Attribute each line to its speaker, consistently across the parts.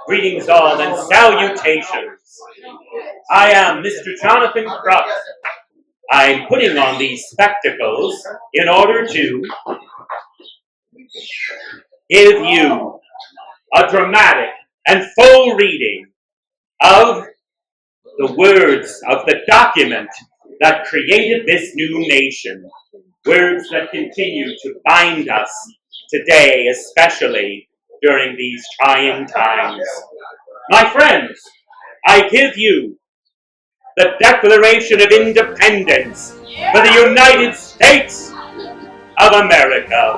Speaker 1: Greetings all and salutations. I am Mr. Jonathan Kruk. I'm putting on these spectacles in order to give you a dramatic and full reading of the words of the document that created this new nation. Words that continue to bind us today, especially during these trying times. My friends, I give you the Declaration of Independence for the United States of America.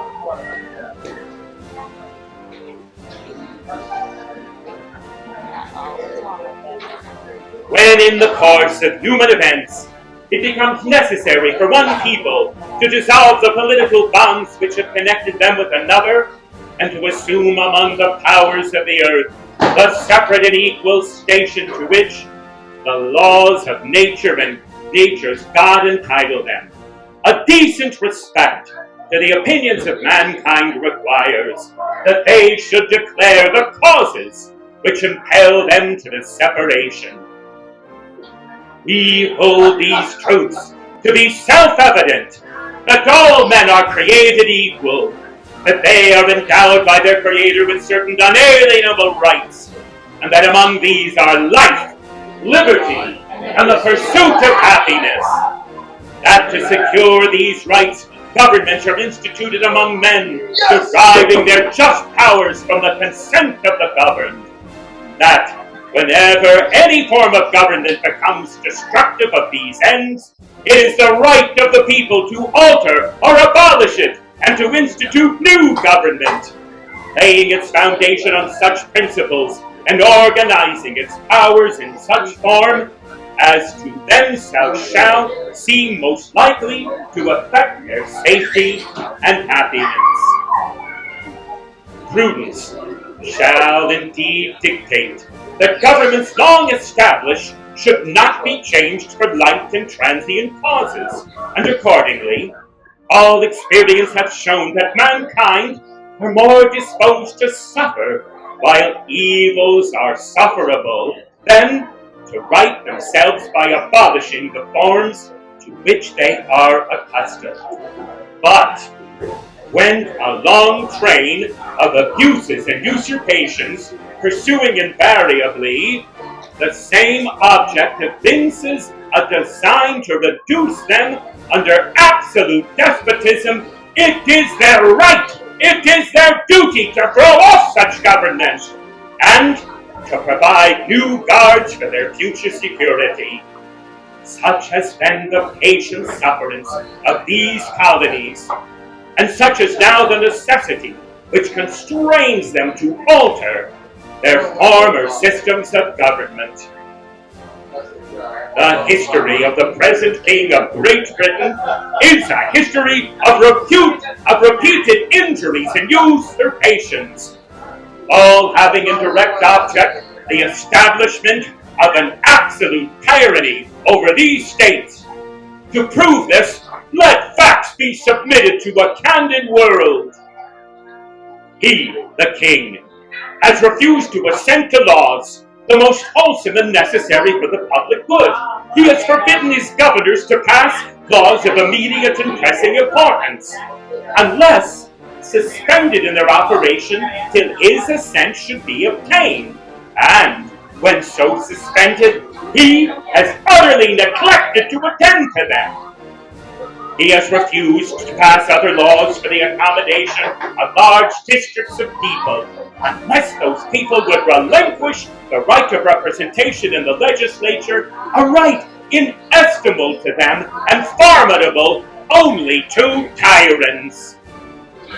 Speaker 1: When in the course of human events, it becomes necessary for one people to dissolve the political bonds which have connected them with another, and to assume among the powers of the earth the separate and equal station to which the laws of nature and nature's God entitle them, a decent respect to the opinions of mankind requires that they should declare the causes which impel them to the separation. We hold these truths to be self-evident, that all men are created equal, that they are endowed by their Creator with certain unalienable rights, and that among these are life, liberty, and the pursuit of happiness. That to secure these rights, governments are instituted among men, deriving their just powers from the consent of the governed. That whenever any form of government becomes destructive of these ends, it is the right of the people to alter or abolish it, and to institute new government, laying its foundation on such principles and organizing its powers in such form as to themselves shall seem most likely to affect their safety and happiness. Prudence shall indeed dictate that governments long established should not be changed for light and transient causes, and accordingly, all experience hath shown that mankind are more disposed to suffer while evils are sufferable than to right themselves by abolishing the forms to which they are accustomed. But when a long train of abuses and usurpations, pursuing invariably the same object, evinces a design to reduce them under absolute despotism, it is their right, it is their duty to throw off such government and to provide new guards for their future security. Such has been the patient sufferance of these colonies, and such is now the necessity which constrains them to alter their former systems of government. The history of the present King of Great Britain is a history of repeated injuries and usurpations, all having in direct object the establishment of an absolute tyranny over these states. To prove this, let facts be submitted to a candid world. He, the King, has refused to assent to laws the most wholesome and necessary for the public good. He has forbidden his governors to pass laws of immediate and pressing importance, unless suspended in their operation till his assent should be obtained. And when so suspended, he has utterly neglected to attend to them. He has refused to pass other laws for the accommodation of large districts of people, unless those people would relinquish the right of representation in the legislature, a right inestimable to them and formidable only to tyrants.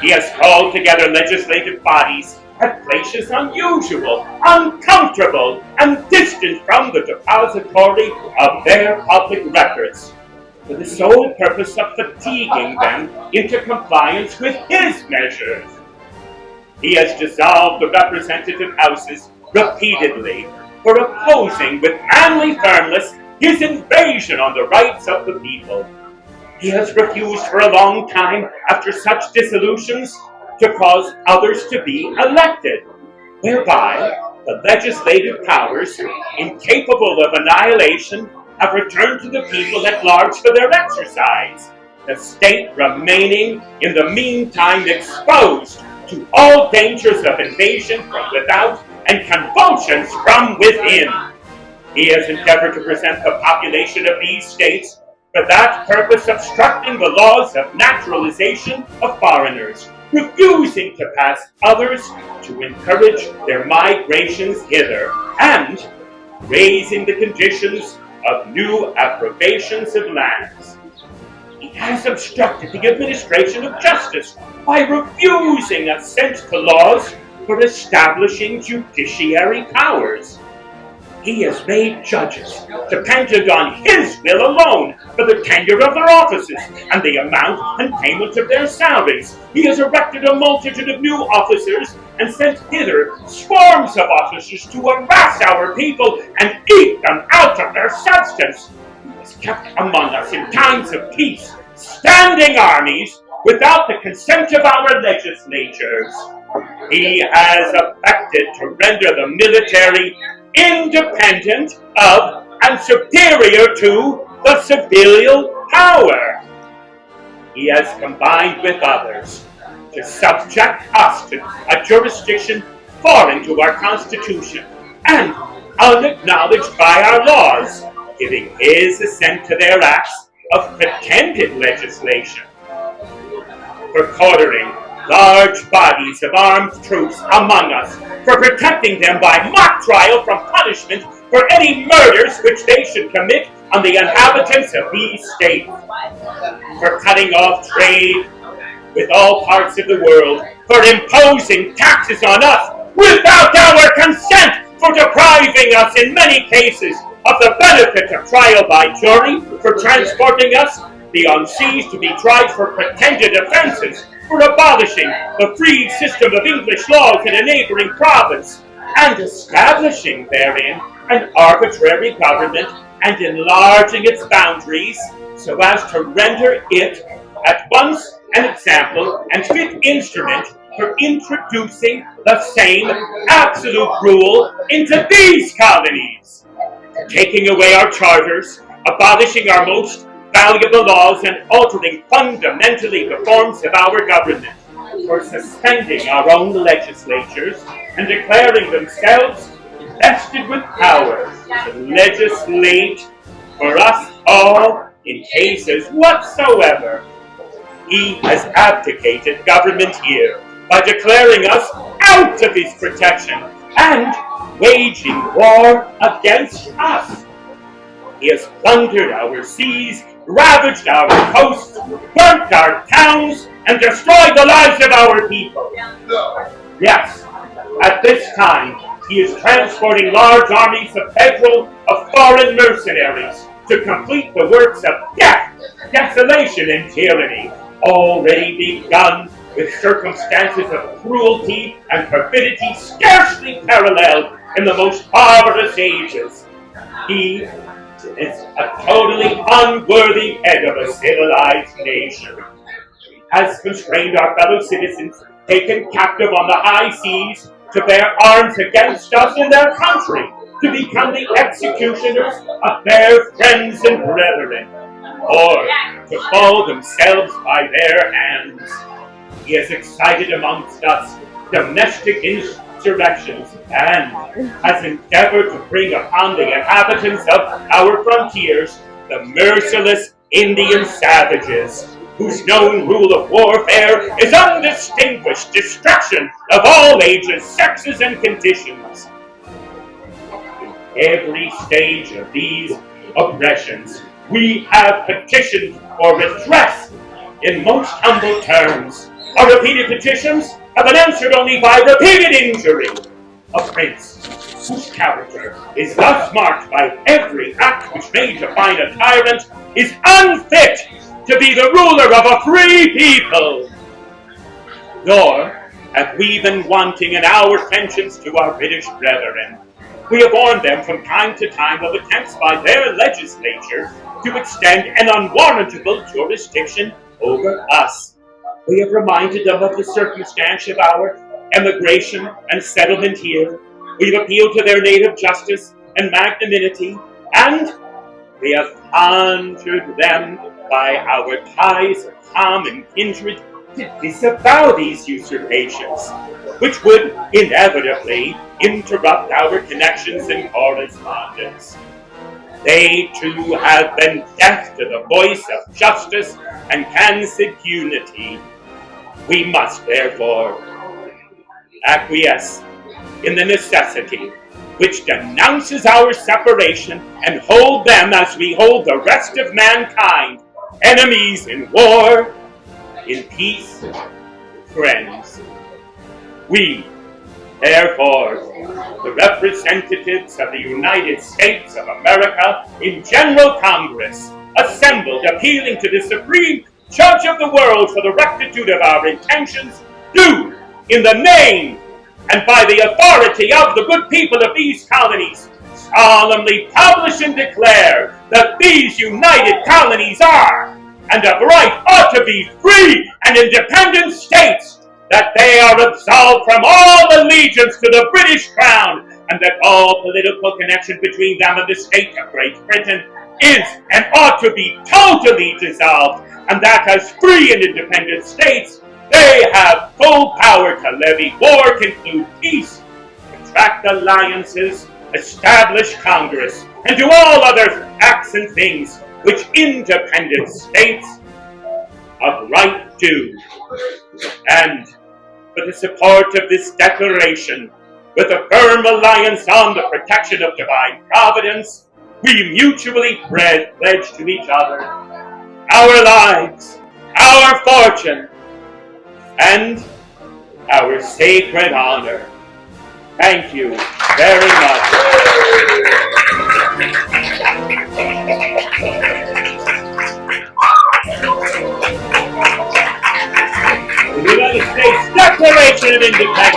Speaker 1: He has called together legislative bodies at places unusual, uncomfortable, and distant from the depository of their public records, for the sole purpose of fatiguing them into compliance with his measures. He has dissolved the representative houses repeatedly for opposing with manly firmness his invasion on the rights of the people. He has refused for a long time, after such dissolutions, to cause others to be elected, whereby The legislative powers, incapable of annihilation, have returned to the people at large for their exercise, the state remaining in the meantime exposed to all dangers of invasion from without and convulsions from within. He has endeavored to present the population of these states for that purpose, obstructing the laws of naturalization of foreigners, refusing to pass others to encourage their migrations hither, and raising the conditions of new appropriations of lands. He has obstructed the administration of justice by refusing assent to laws for establishing judiciary powers. He has made judges dependent on his will alone for the tenure of their offices and the amount and payment of their salaries. He has erected a multitude of new officers and sent hither swarms of officers to harass our people and eat them out of their substance. He has kept among us in times of peace standing armies without the consent of our legislatures. He has affected to render the military independent of and superior to the civilian power. He has combined with others to subject us to a jurisdiction foreign to our Constitution and unacknowledged by our laws, giving his assent to their acts of pretended legislation. For quartering large bodies of armed troops among us, for protecting them by mock trial from punishment for any murders which they should commit on the inhabitants of these states, for cutting off trade with all parts of the world, for imposing taxes on us without our consent, for depriving us in many cases of the benefit of trial by jury, for transporting us beyond seas to be tried for pretended offenses, for abolishing the free system of English laws in a neighboring province, and establishing therein an arbitrary government, and enlarging its boundaries so as to render it at once an example and fit instrument for introducing the same absolute rule into these colonies, for taking away our charters, abolishing our most valuable laws, and altering fundamentally the forms of our government, for suspending our own legislatures and declaring themselves vested with power to legislate for us all in cases whatsoever. He has abdicated government here by declaring us out of his protection and waging war against us. He has plundered our seas, ravaged our coasts, burnt our towns, and destroyed the lives of our people. Yes, at this time, he is transporting large armies of federal, of foreign mercenaries to complete the works of death, desolation, and tyranny, already begun with circumstances of cruelty and perfidy scarcely paralleled in the most barbarous ages. He is a totally unworthy head of a civilized nation, has constrained our fellow citizens, taken captive on the high seas, to bear arms against us in their country, to become the executioners of their friends and brethren, or to fall themselves by their hands. He has excited amongst us domestic insurrections and has endeavored to bring upon the inhabitants of our frontiers the merciless Indian savages, whose known rule of warfare is undistinguished destruction of all ages, sexes, and conditions. In every stage of these oppressions, we have petitioned for redress in most humble terms. Our repeated petitions have been answered only by repeated injury. A prince whose character is thus marked by every act which may define a tyrant is unfit to be the ruler of a free people. Nor have we been wanting in our attentions to our British brethren. We have warned them from time to time of attempts by their legislature to extend an unwarrantable jurisdiction over us. We have reminded them of the circumstance of our emigration and settlement here, We've appealed to their native justice and magnanimity, and we have conjured them by our ties of common kindred to disavow these usurpations, which would inevitably interrupt our connections and correspondence. They too have been deaf to the voice of justice and consanguinity. We must therefore acquiesce in the necessity which denounces our separation and hold them as we hold the rest of mankind, enemies in war, in peace, friends. We, therefore, the representatives of the United States of America in General Congress, assembled appealing to the Supreme Judge of the world for the rectitude of our intentions, do, in the name and by the authority of the good people of these colonies, solemnly publish and declare that these united colonies are, and of right ought to be, free and independent states, that they are absolved from all allegiance to the British Crown, and that all political connection between them and the state of Great Britain is and ought to be totally dissolved, and that as free and independent states, they have full power to levy war, conclude peace, contract alliances, establish Congress, and do all other acts and things which independent states of right do. And for the support of this declaration, with a firm alliance on the protection of divine providence, we mutually pledge to each other our lives, our fortune, and our sacred honor. Thank you very much. The United States Declaration of Independence.